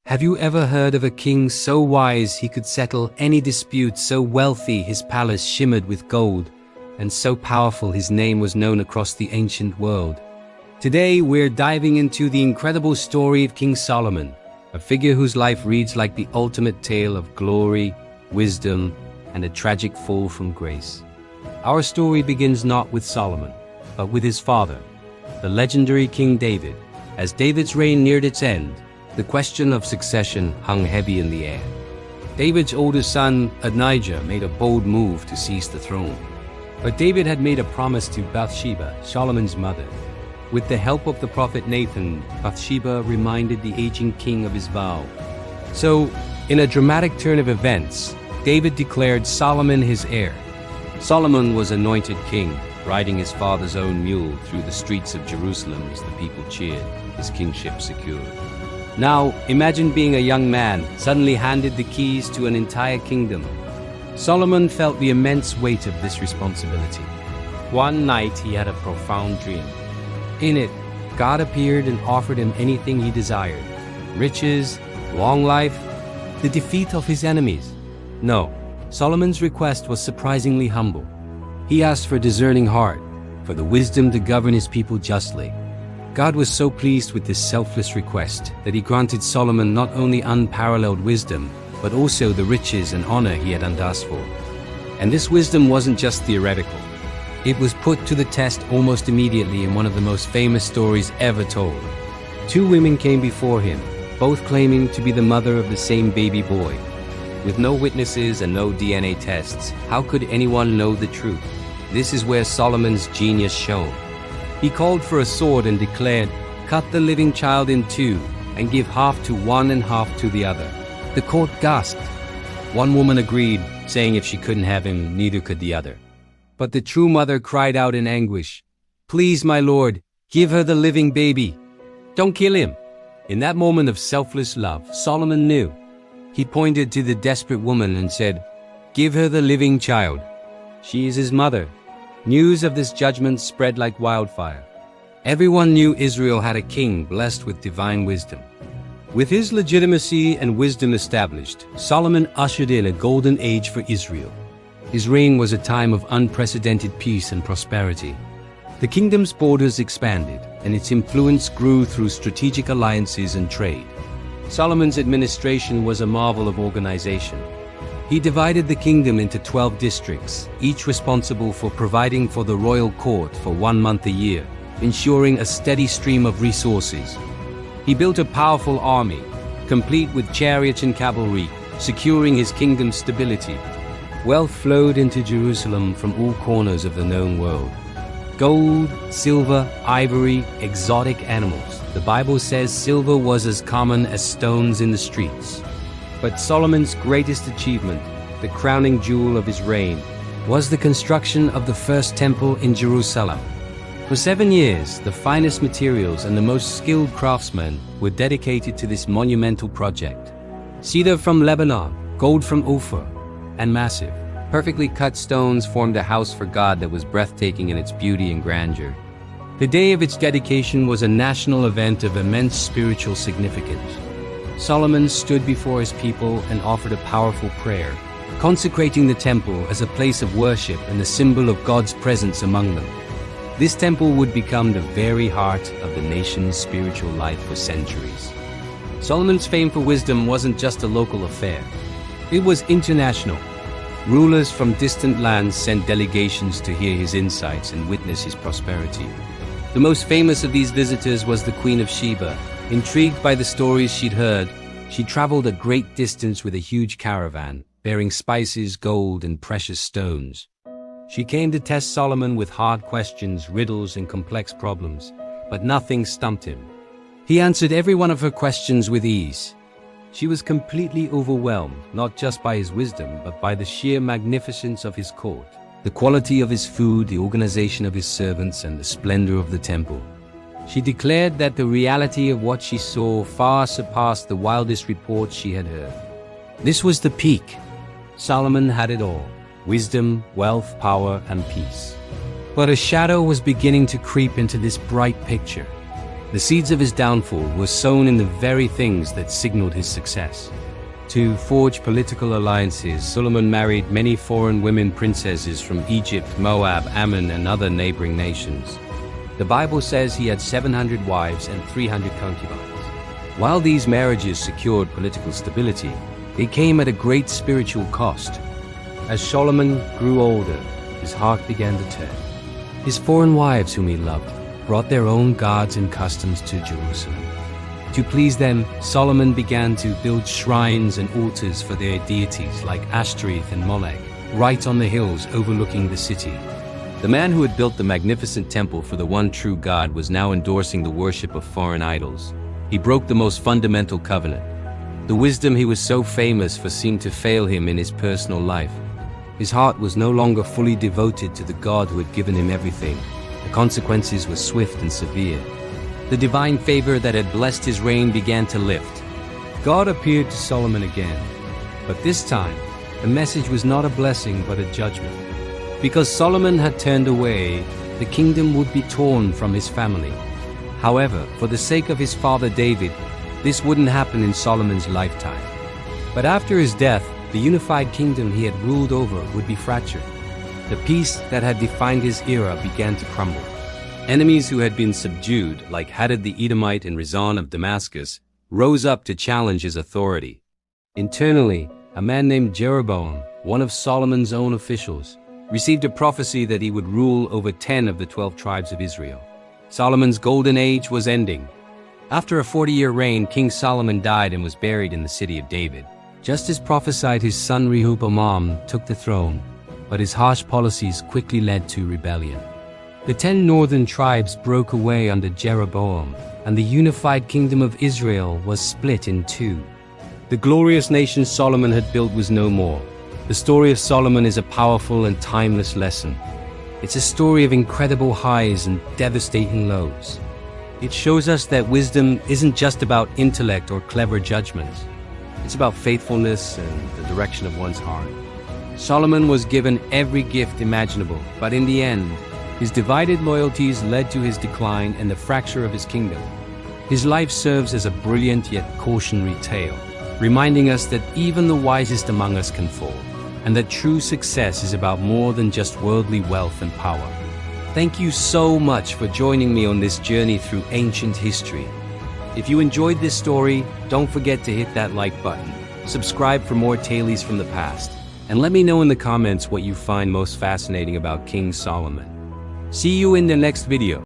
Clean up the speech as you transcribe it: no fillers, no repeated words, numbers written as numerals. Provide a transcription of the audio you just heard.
Have you ever heard of a king so wise he could settle any dispute, so wealthy his palace shimmered with gold, and so powerful his name was known across the ancient world? Today we're diving into the incredible story of King Solomon, a figure whose life reads like the ultimate tale of glory, wisdom, and a tragic fall from grace. Our story begins not with Solomon, but with his father, the legendary King David. As David's reign neared its end, the question of succession hung heavy in the air. David's oldest son, Adonijah, made a bold move to seize the throne. But David had made a promise to Bathsheba, Solomon's mother. With the help of the prophet Nathan, Bathsheba reminded the aging king of his vow. So, in a dramatic turn of events, David declared Solomon his heir. Solomon was anointed king, riding his father's own mule through the streets of Jerusalem as the people cheered, his kingship secured. Now, imagine being a young man suddenly handed the keys to an entire kingdom. Solomon felt the immense weight of this responsibility. One night he had a profound dream. In it, God appeared and offered him anything he desired: riches, long life, the defeat of his enemies. No, Solomon's request was surprisingly humble. He asked for a discerning heart, for the wisdom to govern his people justly. God was so pleased with this selfless request that he granted Solomon not only unparalleled wisdom, but also the riches and honor he had asked for. And this wisdom wasn't just theoretical. It was put to the test almost immediately in one of the most famous stories ever told. Two women came before him, both claiming to be the mother of the same baby boy. With no witnesses and no DNA tests, how could anyone know the truth? This is where Solomon's genius shone. He called for a sword and declared, "Cut the living child in two, and give half to one and half to the other." The court gasped. One woman agreed, saying if she couldn't have him, neither could the other. But the true mother cried out in anguish, "Please, my lord, give her the living baby. Don't kill him." In that moment of selfless love, Solomon knew. He pointed to the desperate woman and said, "Give her the living child. She is his mother." News of this judgment spread like wildfire. Everyone knew Israel had a king blessed with divine wisdom. With his legitimacy and wisdom established, Solomon ushered in a golden age for Israel. His reign was a time of unprecedented peace and prosperity. The kingdom's borders expanded, and its influence grew through strategic alliances and trade. Solomon's administration was a marvel of organization. He divided the kingdom into 12 districts, each responsible for providing for the royal court for 1 month a year, ensuring a steady stream of resources. He built a powerful army, complete with chariots and cavalry, securing his kingdom's stability. Wealth flowed into Jerusalem from all corners of the known world. Gold, silver, ivory, exotic animals. The Bible says silver was as common as stones in the streets. But Solomon's greatest achievement, the crowning jewel of his reign, was the construction of the first temple in Jerusalem. For 7 years, the finest materials and the most skilled craftsmen were dedicated to this monumental project. Cedar from Lebanon, gold from Ophir, and massive, perfectly cut stones formed a house for God that was breathtaking in its beauty and grandeur. The day of its dedication was a national event of immense spiritual significance. Solomon stood before his people and offered a powerful prayer, consecrating the temple as a place of worship and a symbol of God's presence among them. This temple would become the very heart of the nation's spiritual life for centuries. Solomon's fame for wisdom wasn't just a local affair. It was international. Rulers from distant lands sent delegations to hear his insights and witness his prosperity. The most famous of these visitors was the Queen of Sheba. Intrigued by the stories she'd heard, she traveled a great distance with a huge caravan, bearing spices, gold, and precious stones. She came to test Solomon with hard questions, riddles, and complex problems, but nothing stumped him. He answered every one of her questions with ease. She was completely overwhelmed, not just by his wisdom, but by the sheer magnificence of his court, the quality of his food, the organization of his servants, and the splendor of the temple. She declared that the reality of what she saw far surpassed the wildest reports she had heard. This was the peak. Solomon had it all: wisdom, wealth, power, and peace. But a shadow was beginning to creep into this bright picture. The seeds of his downfall were sown in the very things that signaled his success. To forge political alliances, Solomon married many foreign women princesses from Egypt, Moab, Ammon, and other neighboring nations. The Bible says he had 700 wives and 300 concubines. While these marriages secured political stability, they came at a great spiritual cost. As Solomon grew older, his heart began to turn. His foreign wives whom he loved brought their own gods and customs to Jerusalem. To please them, Solomon began to build shrines and altars for their deities like Ashtoreth and Molech, right on the hills overlooking the city. The man who had built the magnificent temple for the one true God was now endorsing the worship of foreign idols. He broke the most fundamental covenant. The wisdom he was so famous for seemed to fail him in his personal life. His heart was no longer fully devoted to the God who had given him everything. The consequences were swift and severe. The divine favor that had blessed his reign began to lift. God appeared to Solomon again, but this time, the message was not a blessing but a judgment. Because Solomon had turned away, the kingdom would be torn from his family. However, for the sake of his father David, this wouldn't happen in Solomon's lifetime. But after his death, the unified kingdom he had ruled over would be fractured. The peace that had defined his era began to crumble. Enemies who had been subdued, like Hadad the Edomite and Rezon of Damascus, rose up to challenge his authority. Internally, a man named Jeroboam, one of Solomon's own officials, received a prophecy that he would rule over 10 of the 12 tribes of Israel. Solomon's golden age was ending. After a 40-year reign, King Solomon died and was buried in the city of David. Just as prophesied, his son Rehoboam took the throne, but his harsh policies quickly led to rebellion. The 10 northern tribes broke away under Jeroboam, and the unified kingdom of Israel was split in two. The glorious nation Solomon had built was no more. The story of Solomon is a powerful and timeless lesson. It's a story of incredible highs and devastating lows. It shows us that wisdom isn't just about intellect or clever judgments. It's about faithfulness and the direction of one's heart. Solomon was given every gift imaginable, but in the end, his divided loyalties led to his decline and the fracture of his kingdom. His life serves as a brilliant yet cautionary tale, reminding us that even the wisest among us can fall, and that true success is about more than just worldly wealth and power. Thank you so much for joining me on this journey through ancient history. If you enjoyed this story, don't forget to hit that like button, subscribe for more tales from the past, and let me know in the comments what you find most fascinating about King Solomon. See you in the next video.